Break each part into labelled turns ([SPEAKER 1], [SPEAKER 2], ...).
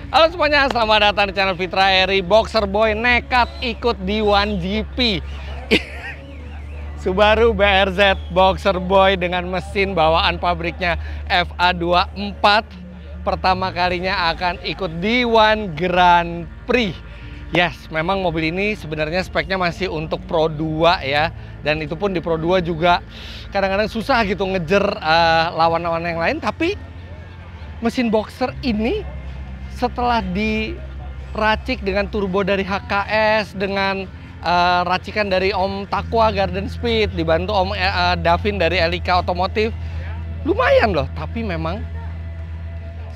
[SPEAKER 1] Halo semuanya, selamat datang di channel Fitra Eri. Boxer Boy nekat ikut di 1GP. Subaru BRZ Boxer Boy dengan mesin bawaan pabriknya FA24 pertama kalinya akan ikut di One Grand Prix. Yes, memang mobil ini sebenarnya speknya masih untuk Pro 2 ya. Dan itu pun di Pro 2 juga kadang-kadang susah gitu ngejer lawan-lawan yang lain. Tapi mesin Boxer ini setelah diracik dengan turbo dari HKS, dengan racikan dari Om Takwa Garden Speed, dibantu Om Davin dari Elika Otomotif, lumayan loh. Tapi memang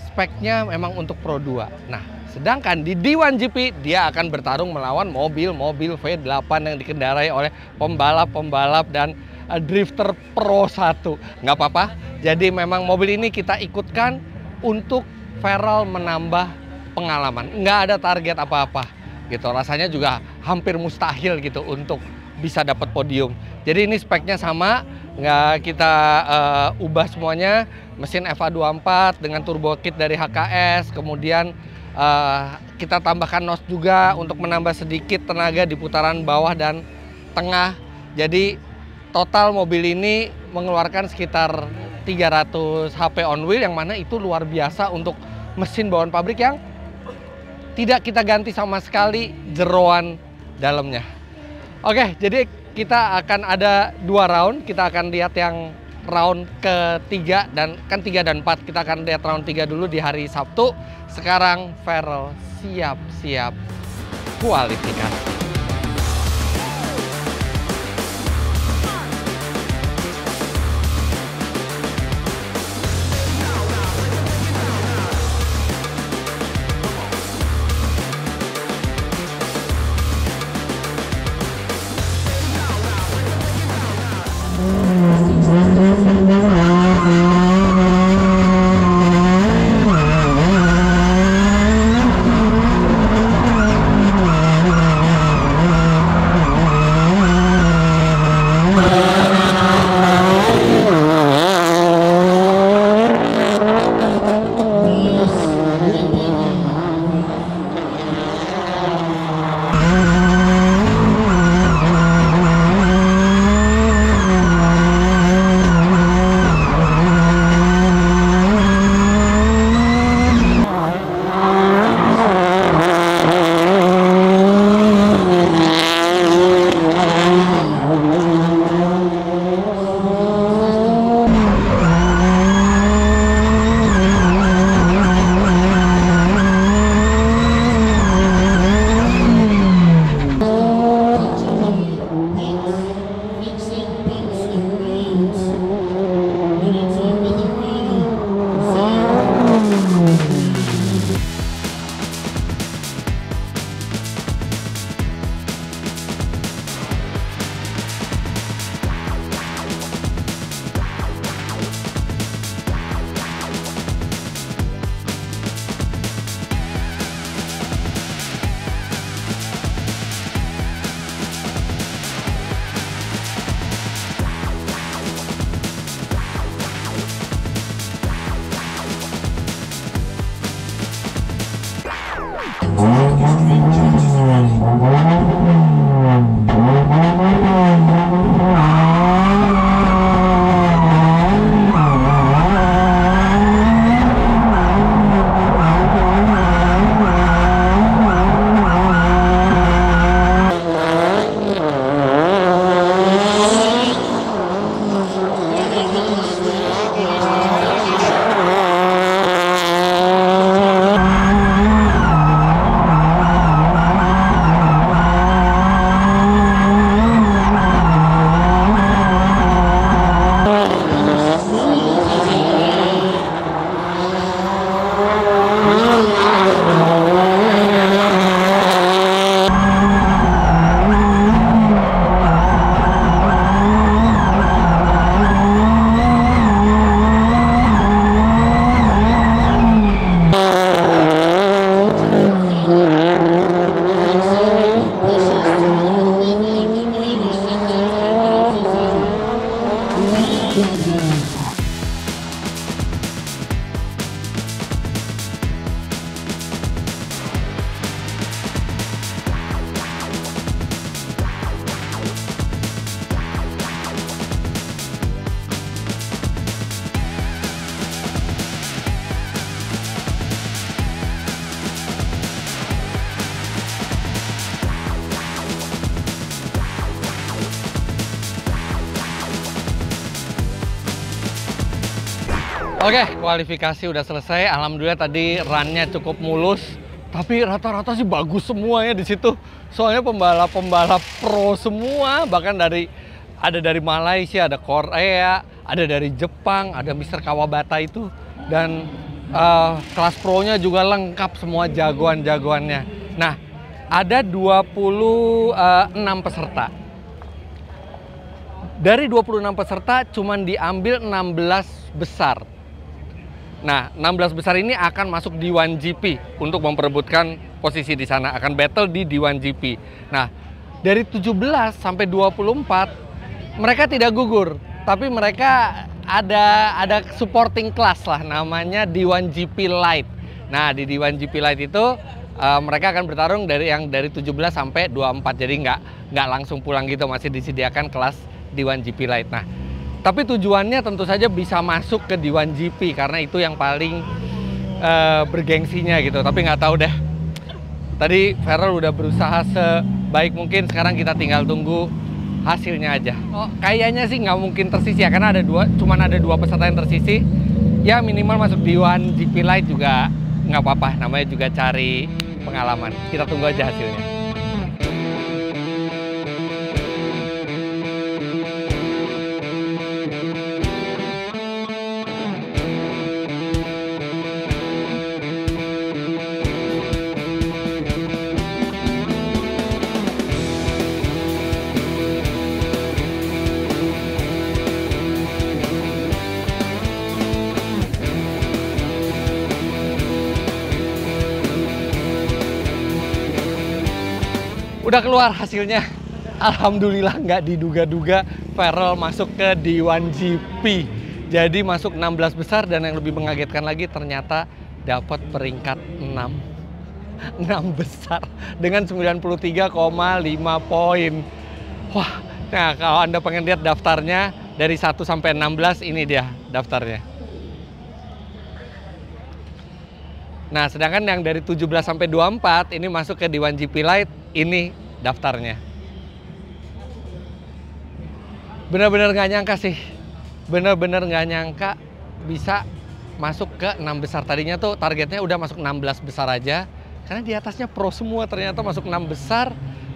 [SPEAKER 1] speknya memang untuk Pro 2. Nah, sedangkan di D1GP dia akan bertarung melawan mobil-mobil V8 yang dikendarai oleh pembalap-pembalap dan drifter Pro 1. Nggak apa-apa, jadi memang mobil ini kita ikutkan untuk Feral menambah pengalaman. Nggak ada target apa-apa gitu. Rasanya juga hampir mustahil gitu untuk bisa dapat podium. Jadi ini speknya sama, nggak kita ubah semuanya. Mesin FA24 dengan turbo kit dari HKS, kemudian kita tambahkan NOS juga untuk menambah sedikit tenaga di putaran bawah dan tengah. Jadi total mobil ini mengeluarkan sekitar 300 HP on wheel, yang mana itu luar biasa untuk mesin bawaan pabrik yang tidak kita ganti sama sekali jeroan dalamnya. Oke, jadi kita akan ada 2 round. Kita akan lihat yang round ketiga, dan kan 3 dan 4. Kita akan lihat round 3 dulu di hari Sabtu. Sekarang Feral siap-siap kualifikasi. Oke, kualifikasi udah selesai. Alhamdulillah tadi run-nya cukup mulus. Tapi rata-rata sih bagus semuanya di situ. Soalnya pembalap-pembalap pro semua, bahkan ada dari Malaysia, ada Korea, ada dari Jepang, ada Mr. Kawabata itu, dan kelas pro-nya juga lengkap semua jagoan-jagoannya. Nah, ada 26 peserta. Dari 26 peserta cuman diambil 16 besar. Nah, 16 besar ini akan masuk di 1GP untuk memperebutkan posisi di sana, akan battle di D1GP. Nah, dari 17 sampai 24 mereka tidak gugur, tapi mereka ada supporting class lah, namanya D1GP Light. Nah, di D1GP Light itu mereka akan bertarung dari 17 sampai 24, jadi nggak langsung pulang gitu, masih disediakan kelas D1GP Light. Nah, tapi tujuannya tentu saja bisa masuk ke D1GP karena itu yang paling bergengsinya gitu. Tapi nggak tahu deh. Tadi Farel udah berusaha sebaik mungkin, sekarang kita tinggal tunggu hasilnya aja. Oh, kayaknya sih nggak mungkin tersisih ya, karena cuman ada dua peserta yang tersisih. Ya minimal masuk D1GP Light juga nggak apa-apa, namanya juga cari pengalaman. Kita tunggu aja hasilnya. Udah keluar hasilnya. Alhamdulillah nggak diduga-duga Farel masuk ke D1GP. Jadi masuk 16 besar, dan yang lebih mengagetkan lagi ternyata dapat peringkat 6. 6 besar dengan 93,5 poin. Wah, nah kalau Anda pengen lihat daftarnya dari 1 sampai 16, ini dia daftarnya. Nah, sedangkan yang dari 17 sampai 24 ini masuk ke D1GP Light, ini daftarnya. Bener-bener nggak nyangka sih. Bener-bener nggak nyangka bisa masuk ke 6 besar. Tadinya tuh targetnya udah masuk 16 besar aja. Karena di atasnya pro semua, ternyata masuk 6 besar.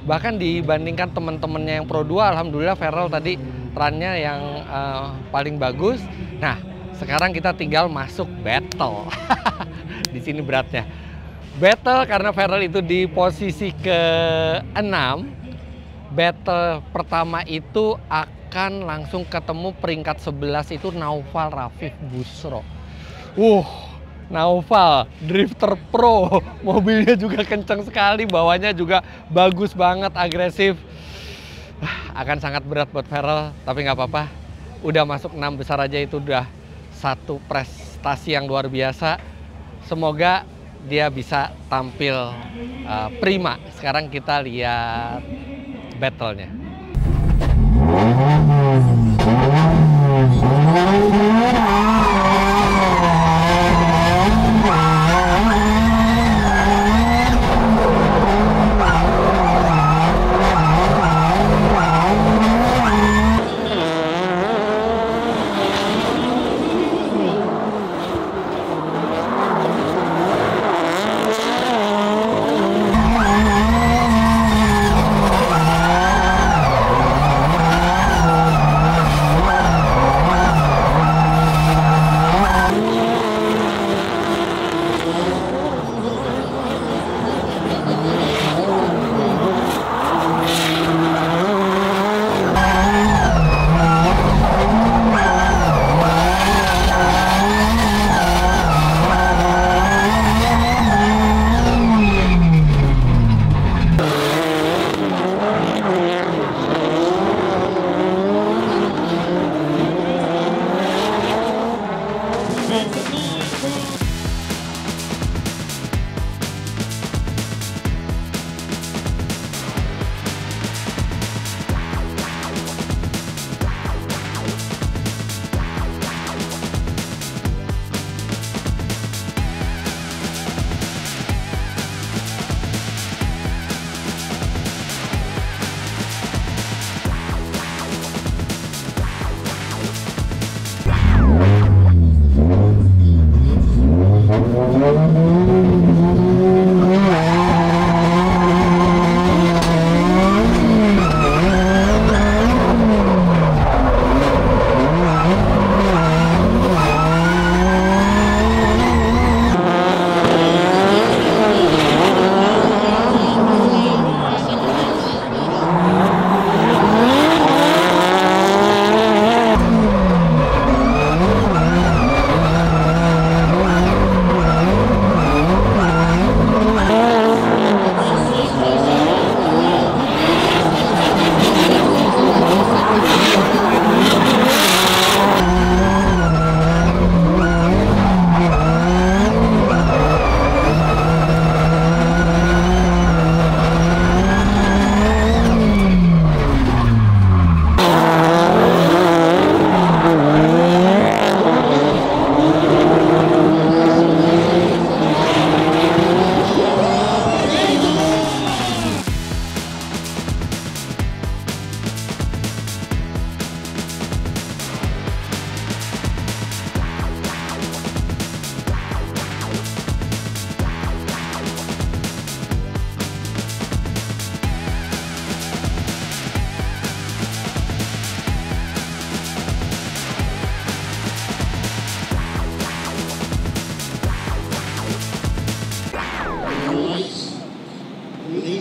[SPEAKER 1] Bahkan dibandingkan teman-temannya yang pro 2, alhamdulillah Farel tadi run-nya yang paling bagus. Nah, sekarang kita tinggal masuk battle. Di sini beratnya. Battle karena Farel itu di posisi ke-6. Battle pertama itu akan langsung ketemu peringkat 11 itu Naufal Rafif Busro. Naufal, drifter pro. Mobilnya juga kencang sekali, bawahnya juga bagus banget, agresif. Akan sangat berat buat Farel, tapi nggak apa-apa. Udah masuk 6 besar aja itu udah satu prestasi yang luar biasa. Semoga dia bisa tampil prima. Sekarang kita lihat battle-nya.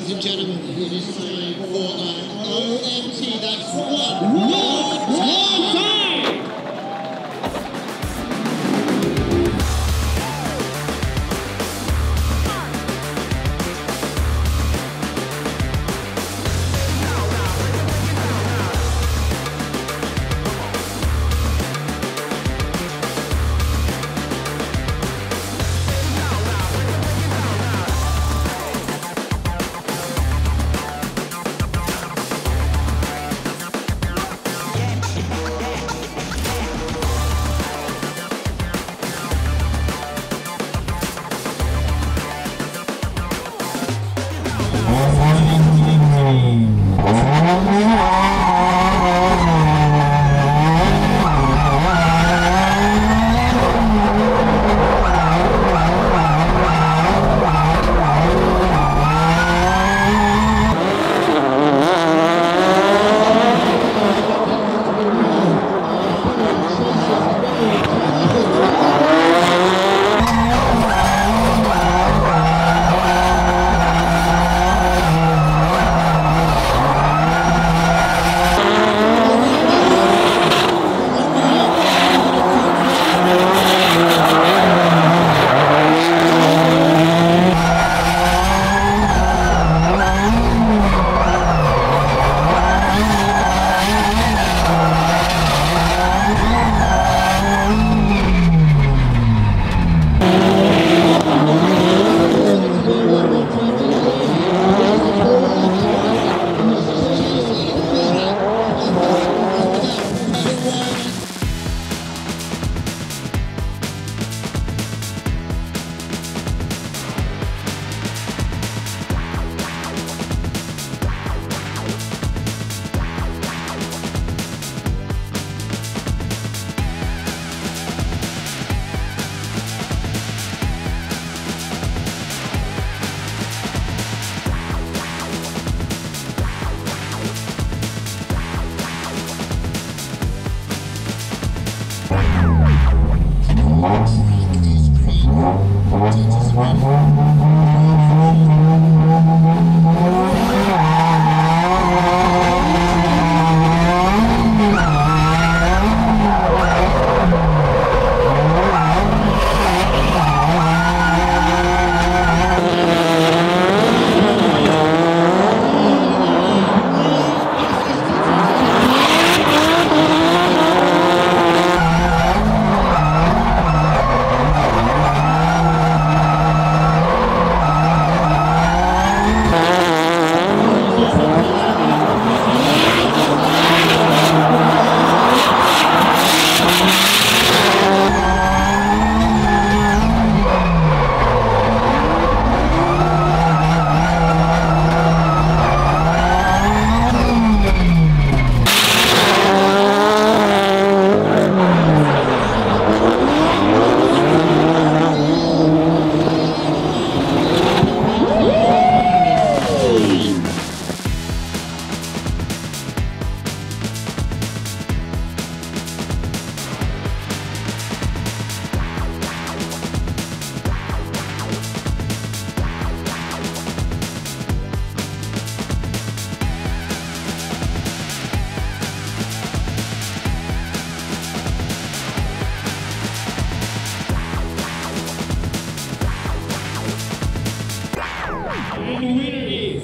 [SPEAKER 2] Ladies and gentlemen, it is time for an OMT. That's one more time. And the winner is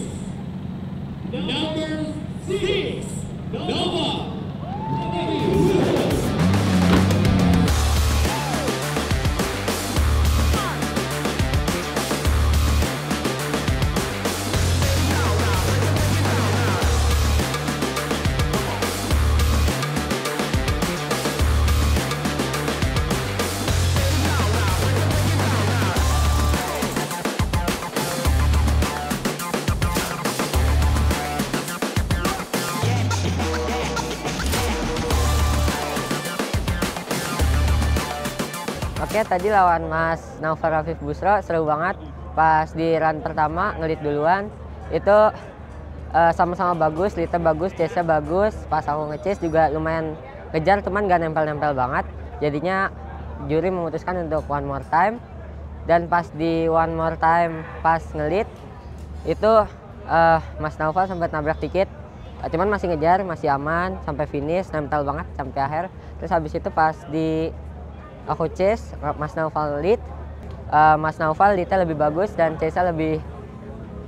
[SPEAKER 2] number 6, Nova.
[SPEAKER 3] Oke, tadi lawan Mas Naufal Rafif Busro seru banget. Pas di run pertama ngelit duluan, itu sama-sama bagus, leadnya bagus, chase-nya bagus. Pas aku nge-chase juga lumayan ngejar, cuman gak nempel-nempel banget. Jadinya juri memutuskan untuk one more time. Dan pas di one more time, pas ngelit, itu Mas Naufal sempat nabrak dikit, cuman masih ngejar, masih aman sampai finish, nempel banget sampai akhir. Terus habis itu pas di aku chase, Mas Naufal lead. Mas Naufal leadnya lebih bagus dan chase-nya lebih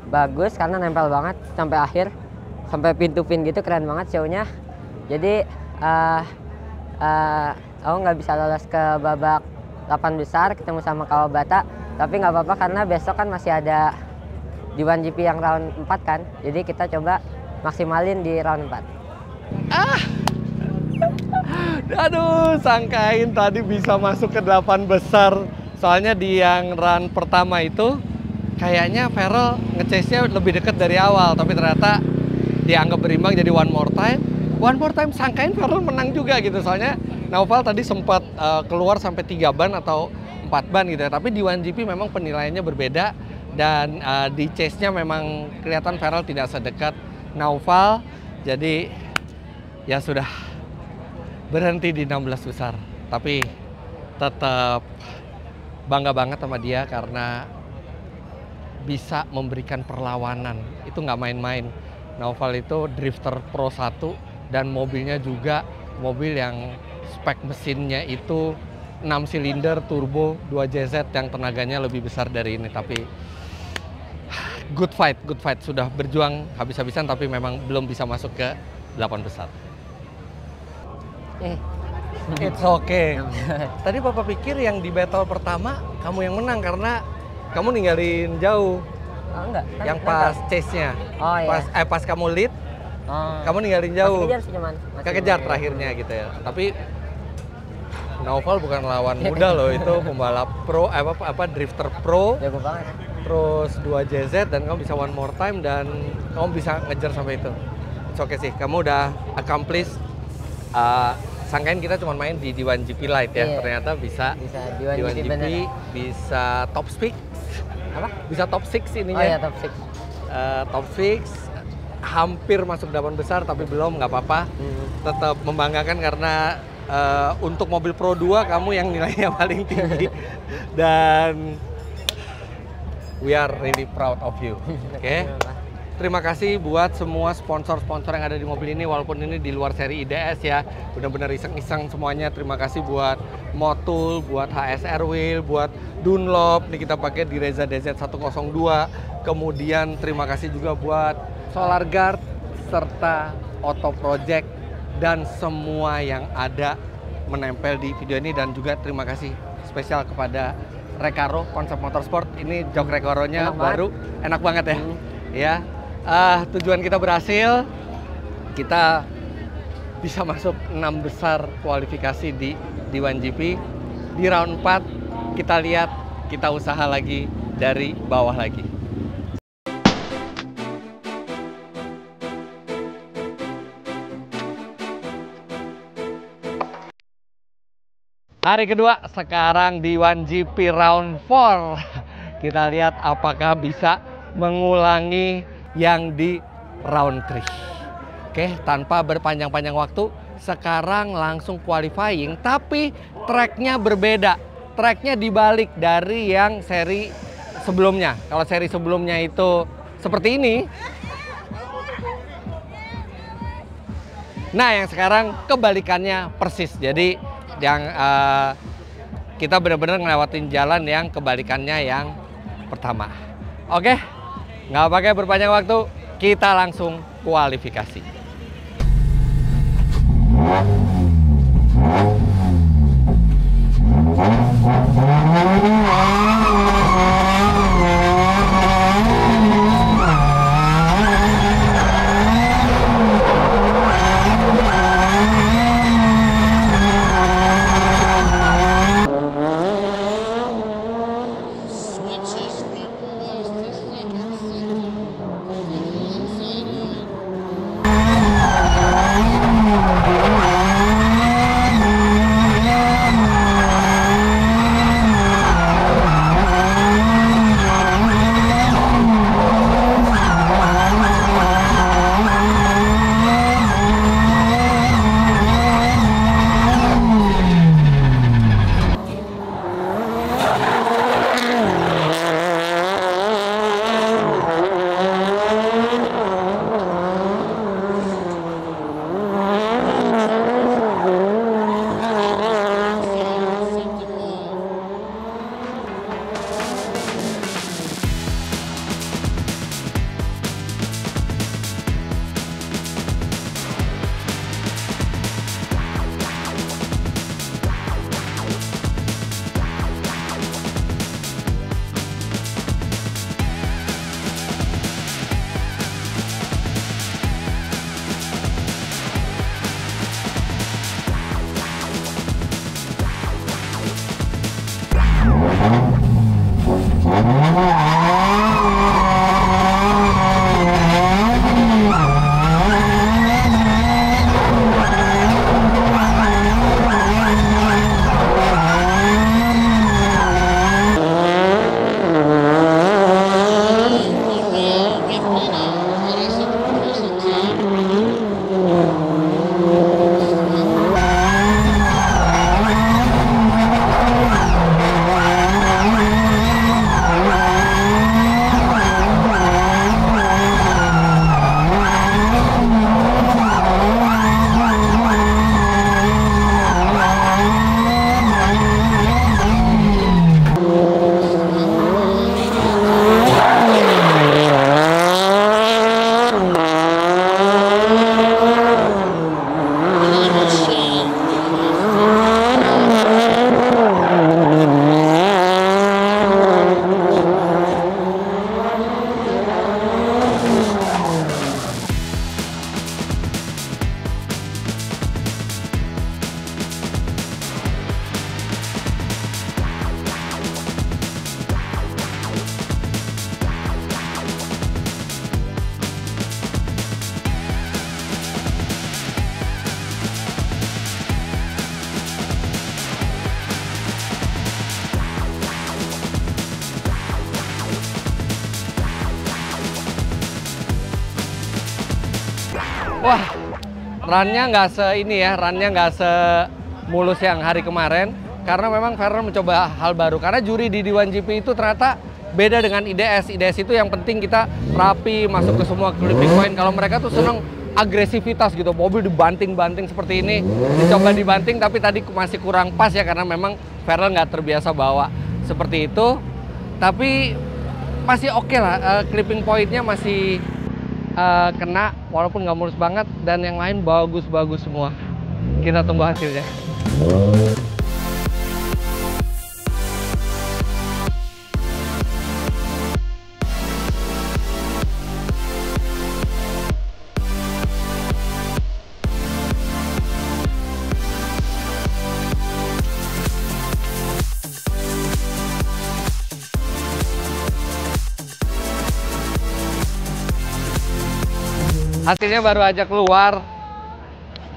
[SPEAKER 3] bagus karena nempel banget sampai akhir, sampai pin to pin gitu, keren banget show-nya. Jadi aku nggak bisa lolos ke babak 8 besar ketemu sama Kawabata, tapi nggak apa-apa karena besok kan masih ada di 1GP yang round 4 kan, jadi kita coba maksimalin di round 4.
[SPEAKER 1] Aduh, sangkain tadi bisa masuk ke 8 besar. Soalnya di yang run pertama itu kayaknya Farel nge-chase-nya lebih dekat dari awal, tapi ternyata dianggap berimbang jadi one more time. One more time sangkain Farel menang juga gitu. Soalnya Naufal tadi sempat keluar sampai 3 ban atau 4 ban gitu ya. Tapi di 1GP memang penilaiannya berbeda dan di chase-nya memang kelihatan Farel tidak sedekat Naufal. Jadi ya sudah berhenti di 16 besar. Tapi tetap bangga banget sama dia karena bisa memberikan perlawanan. Itu nggak main-main. Naufal itu drifter Pro 1 dan mobilnya juga mobil yang spek mesinnya itu 6 silinder turbo 2JZ yang tenaganya lebih besar dari ini. Tapi good fight. Sudah berjuang habis-habisan tapi memang belum bisa masuk ke 8 besar. It's okay. Tadi Papa pikir yang di battle pertama kamu yang menang karena kamu ninggalin jauh.
[SPEAKER 3] Enggak.
[SPEAKER 1] Yang pas chase-nya.
[SPEAKER 3] Oh iya.
[SPEAKER 1] Pas kamu lead, kamu ninggalin jauh.
[SPEAKER 3] Kekejar sih cuman.
[SPEAKER 1] Kekejar terakhirnya gitu ya. Tapi Naufal bukan lawan muda loh, itu pembalap pro, drifter pro.
[SPEAKER 3] Jago banget.
[SPEAKER 1] Terus 2JZ dan kamu bisa one more time dan kamu bisa ngejar sampai itu. It's okay sih, kamu udah accomplish. Sangkain kita cuma main di 1GP Light ya, ternyata bisa di 1GP bisa top 6.
[SPEAKER 3] Apa?
[SPEAKER 1] Bisa top 6 ininya.
[SPEAKER 3] Oh iya, top 6.
[SPEAKER 1] Top 6, hampir masuk 8 besar tapi belum, nggak apa-apa. Tetap membanggakan karena untuk mobil Pro 2 kamu yang nilainya paling tinggi. Dan we are really proud of you. Oke? Terima kasih buat semua sponsor-sponsor yang ada di mobil ini, walaupun ini di luar seri IDS ya. Benar-benar iseng-iseng semuanya. Terima kasih buat Motul, buat HSR Wheel, buat Dunlop. Ini kita pakai di Reza DZ102. Kemudian terima kasih juga buat Solar Guard, serta Auto Project, dan semua yang ada menempel di video ini. Dan juga terima kasih spesial kepada Recaro Konsep Motorsport. Ini jok Recaro-nya baru, enak banget ya. Ya. Tujuan kita berhasil, kita bisa masuk 6 besar kualifikasi di 1GP. Di round 4 kita lihat, kita usaha lagi dari bawah lagi. Hari kedua sekarang di 1GP round 4. Kita lihat apakah bisa mengulangi yang di round 3. Oke, tanpa berpanjang-panjang waktu, sekarang langsung qualifying, tapi tracknya berbeda. Tracknya dibalik dari yang seri sebelumnya. Kalau seri sebelumnya itu seperti ini. Nah, yang sekarang kebalikannya persis. Jadi yang kita benar-benar ngelewatin jalan yang kebalikannya yang pertama. Oke, nggak pakai berpanjang waktu, kita langsung kualifikasi. Wah, runnya nggak semulus yang hari kemarin. Karena memang Farrell mencoba hal baru. Karena juri di D1GP itu ternyata beda dengan IDS. IDS itu yang penting kita rapi, masuk ke semua clipping point. Kalau mereka tuh seneng agresivitas gitu. Mobil dibanting-banting seperti ini. Dicoba dibanting tapi tadi masih kurang pas ya. Karena memang Farrell nggak terbiasa bawa seperti itu. Tapi masih oke lah. Clipping pointnya masih kena. Walaupun nggak mulus banget. Dan yang lain bagus-bagus semua. Kita tunggu hasilnya. Hasilnya baru aja keluar.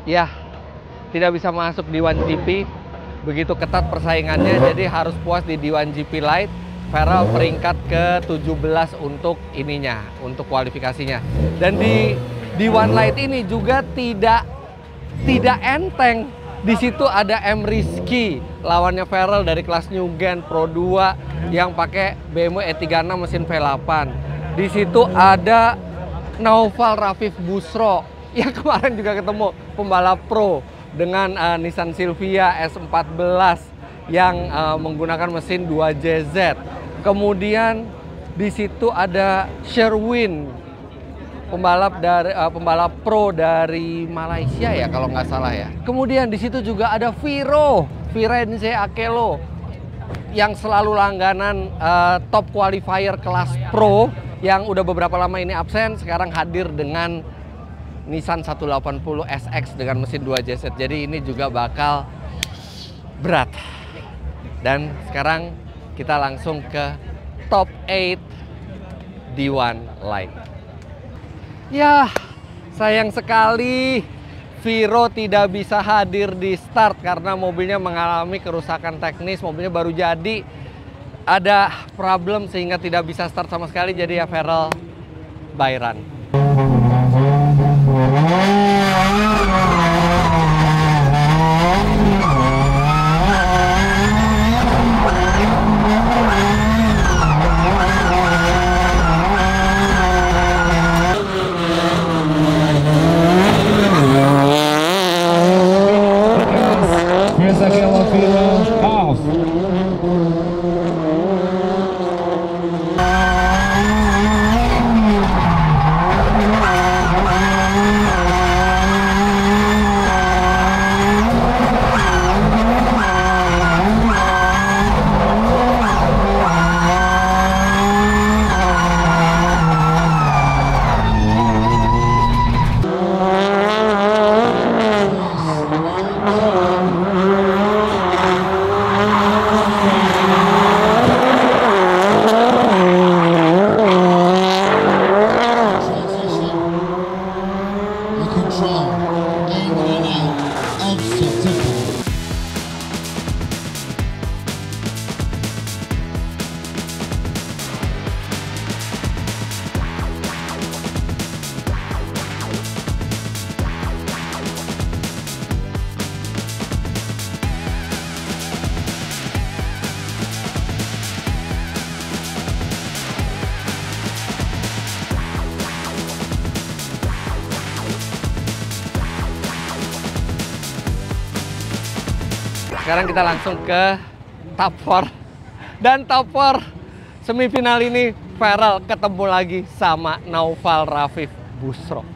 [SPEAKER 1] Ya, tidak bisa masuk di D1GP. Begitu ketat persaingannya, jadi harus puas di D1GP Lite. Farrell peringkat ke-17 untuk ininya, untuk kualifikasinya. Dan di D1 Lite ini juga tidak enteng. Di situ ada M. Rizky, lawannya Farrell dari kelas New Gen Pro 2 yang pakai BMW E36 mesin V8. Di situ ada Naufal Rafif Busro yang kemarin juga ketemu pembalap pro dengan Nissan Silvia S14 yang menggunakan mesin 2JZ. Kemudian di situ ada Sherwin, pembalap pro dari Malaysia ya kalau nggak salah ya. Kemudian di situ juga ada Firenze Akelo yang selalu langganan top qualifier kelas pro yang udah beberapa lama ini absen, sekarang hadir dengan Nissan 180 SX dengan mesin 2JZ. Jadi ini juga bakal berat. Dan sekarang kita langsung ke top 8 D1 Lite. Ya, sayang sekali Viro tidak bisa hadir di start karena mobilnya mengalami kerusakan teknis. Mobilnya baru jadi, ada problem sehingga tidak bisa start sama sekali. Jadi ya Farrell by run.
[SPEAKER 2] Here's Akelo Firo off.
[SPEAKER 1] Sekarang kita langsung ke top 4. Dan top 4 semifinal ini Farrell ketemu lagi sama Naufal Rafif Busro.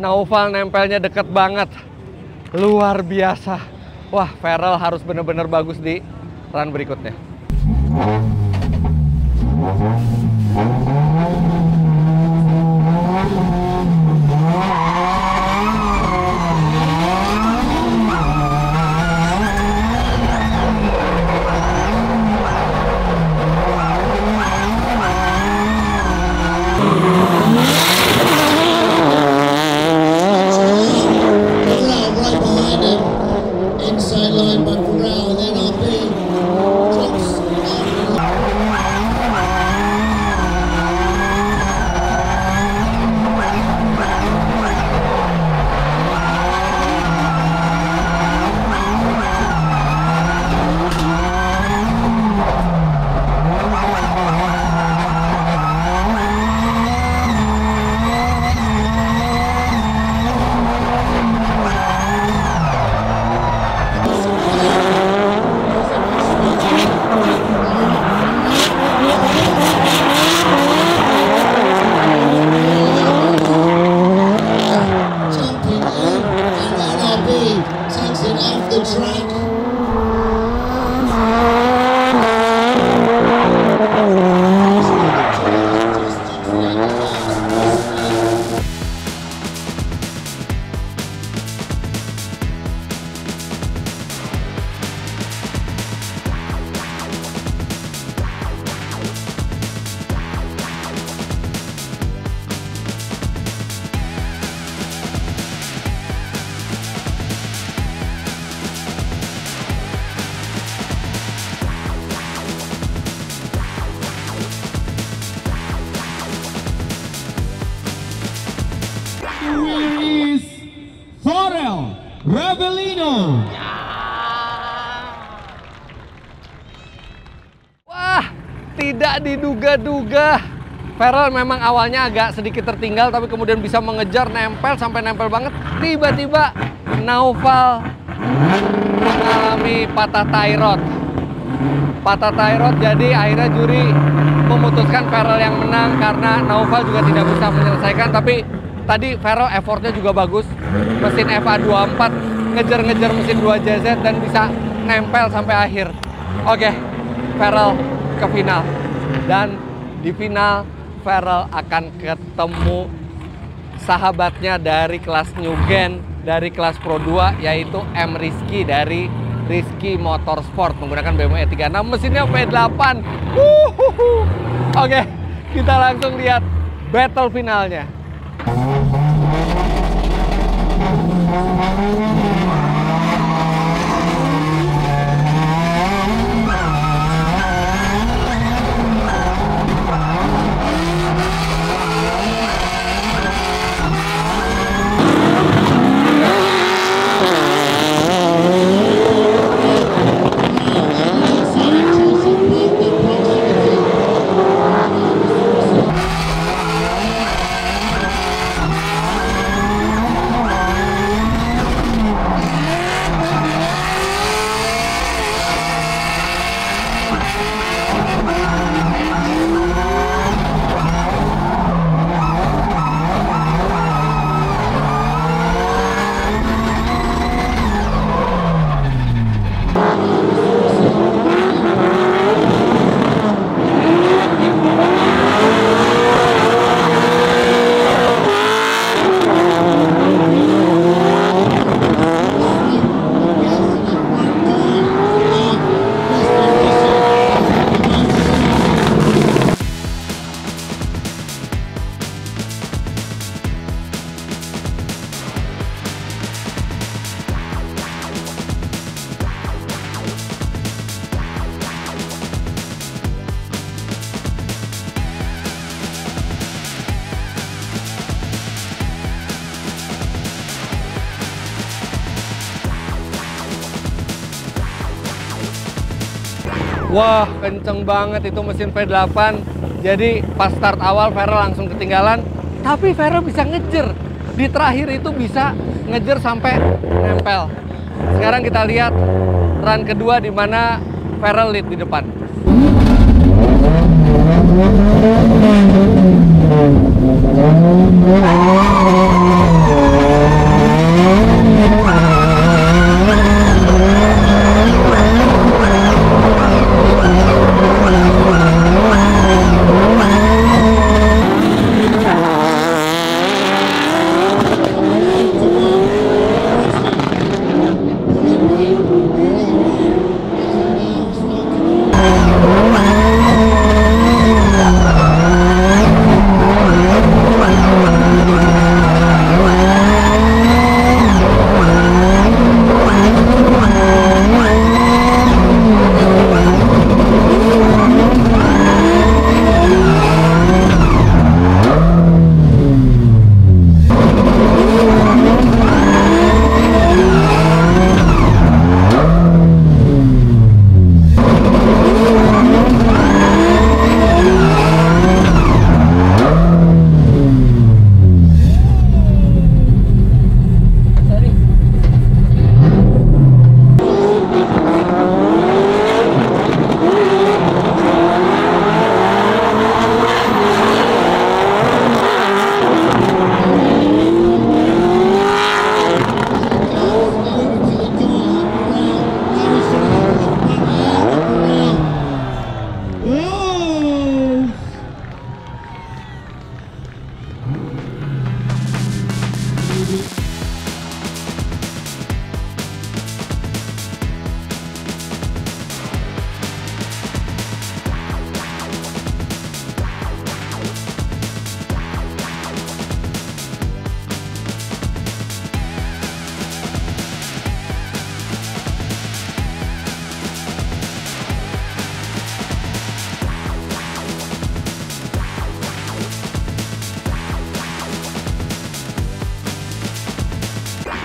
[SPEAKER 1] Naufal nempelnya deket banget. Luar biasa. Wah, Farrell harus bener-bener bagus di run berikutnya.
[SPEAKER 2] Inside line by Corral, then RB.
[SPEAKER 4] Is Farrell Ravellino.
[SPEAKER 1] Wah, tidak diduga-duga. Farrell memang awalnya agak sedikit tertinggal, tapi kemudian bisa mengejar, nempel sampai nempel banget. Tiba-tiba Naufal mengalami patah tie rod. Patah tie rod, jadi akhirnya juri memutuskan Farrell yang menang karena Naufal juga tidak bisa menyelesaikan. Tapi tadi Farrell effortnya juga bagus. Mesin FA24 ngejar-ngejar mesin 2JZ dan bisa nempel sampai akhir. Oke, Farrell ke final. Dan di final Farrell akan ketemu sahabatnya dari kelas New Gen, dari kelas Pro 2, yaitu M. Rizky dari Rizky Motorsport menggunakan BMW E36, mesinnya V8. Oke, kita langsung lihat battle finalnya. Wah, kenceng banget itu mesin V8. Jadi pas start awal Farrell langsung ketinggalan, tapi Farrell bisa ngejar. Di terakhir itu bisa ngejar sampai nempel. Sekarang kita lihat run kedua di mana Farrell lead di depan.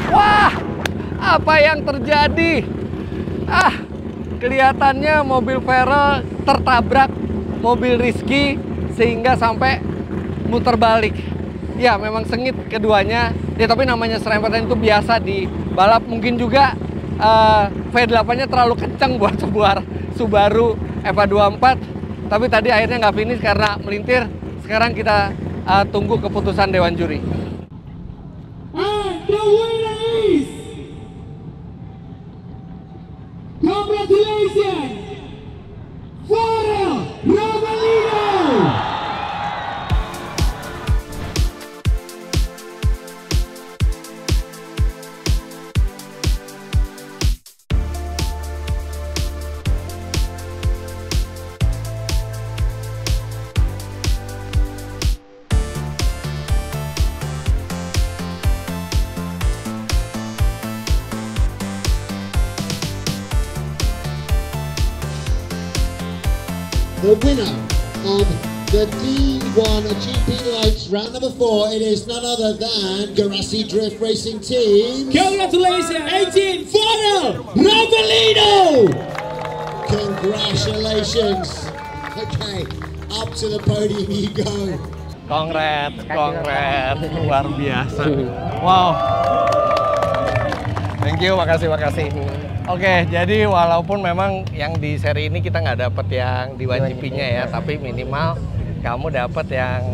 [SPEAKER 1] Wah, apa yang terjadi? Kelihatannya mobil Feral tertabrak mobil Rizky sehingga sampai muter balik. Ya, memang sengit keduanya. Ya, tapi namanya serempetan itu biasa di balap. Mungkin juga V8-nya terlalu kencang buat sebuah Subaru FA24. Tapi tadi akhirnya nggak finish karena melintir. Sekarang kita tunggu keputusan Dewan Juri.
[SPEAKER 4] And the winner is... Congratulations! Farel Ravelino!
[SPEAKER 2] The winner of the D1 GP Lights round number 4, it is none other than Garassi Drift Racing Team.
[SPEAKER 4] Congratulations, 18 Farel Ravelino!
[SPEAKER 2] Congratulations. Okay, up to the podium you go.
[SPEAKER 1] Kongres, luar biasa. Wow. Thank you, makasih. Oke, jadi walaupun memang yang di seri ini kita nggak dapet yang di GP-nya ya, tapi minimal kamu dapet yang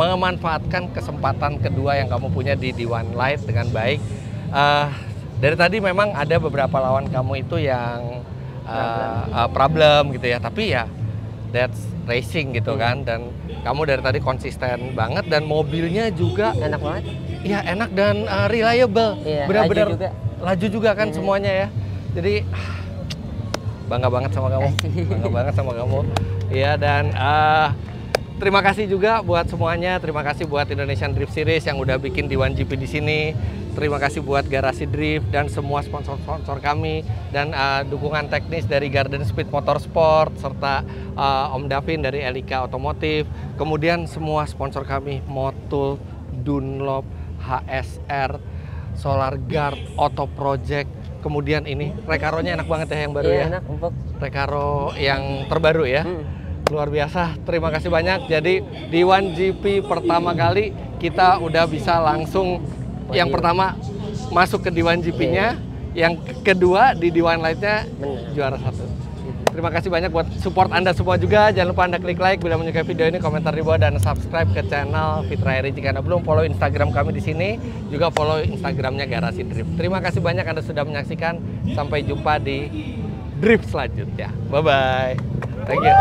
[SPEAKER 1] memanfaatkan kesempatan kedua yang kamu punya di D1 Light dengan baik. Dari tadi memang ada beberapa lawan kamu itu yang problem gitu ya, tapi ya that's racing gitu kan, dan kamu dari tadi konsisten banget dan mobilnya juga
[SPEAKER 3] Enak banget.
[SPEAKER 1] iya enak dan reliable,
[SPEAKER 3] Iya,
[SPEAKER 1] benar-benar
[SPEAKER 3] laju juga.
[SPEAKER 1] kan semuanya ya. Jadi bangga banget sama kamu, Iya, dan terima kasih juga buat semuanya. Terima kasih buat Indonesian Drift Series yang udah bikin D1 GP di sini. Terima kasih buat Garassi Drift dan semua sponsor-sponsor kami, dan dukungan teknis dari Garden Speed Motorsport serta Om Davin dari Elika Otomotif. Kemudian semua sponsor kami, Motul, Dunlop, HSR, Solar Guard, Auto Project. Kemudian ini Recaro-nya enak banget ya yang baru ya.
[SPEAKER 3] Enak, empuk.
[SPEAKER 1] Recaro yang terbaru ya. Luar biasa. Terima kasih banyak. Jadi D1 GP pertama kali kita udah bisa langsung yang pertama masuk ke D1 GP-nya, yang kedua di D1 Light-nya juara 1. Terima kasih banyak buat support Anda semua juga. Jangan lupa Anda klik like bila menyukai video ini, komentar di bawah, dan subscribe ke channel Fitra Eri jika Anda belum. Follow Instagram kami di sini, juga follow Instagramnya Garasi Drift. Terima kasih banyak Anda sudah menyaksikan. Sampai jumpa di drift selanjutnya. Bye bye. Thank you.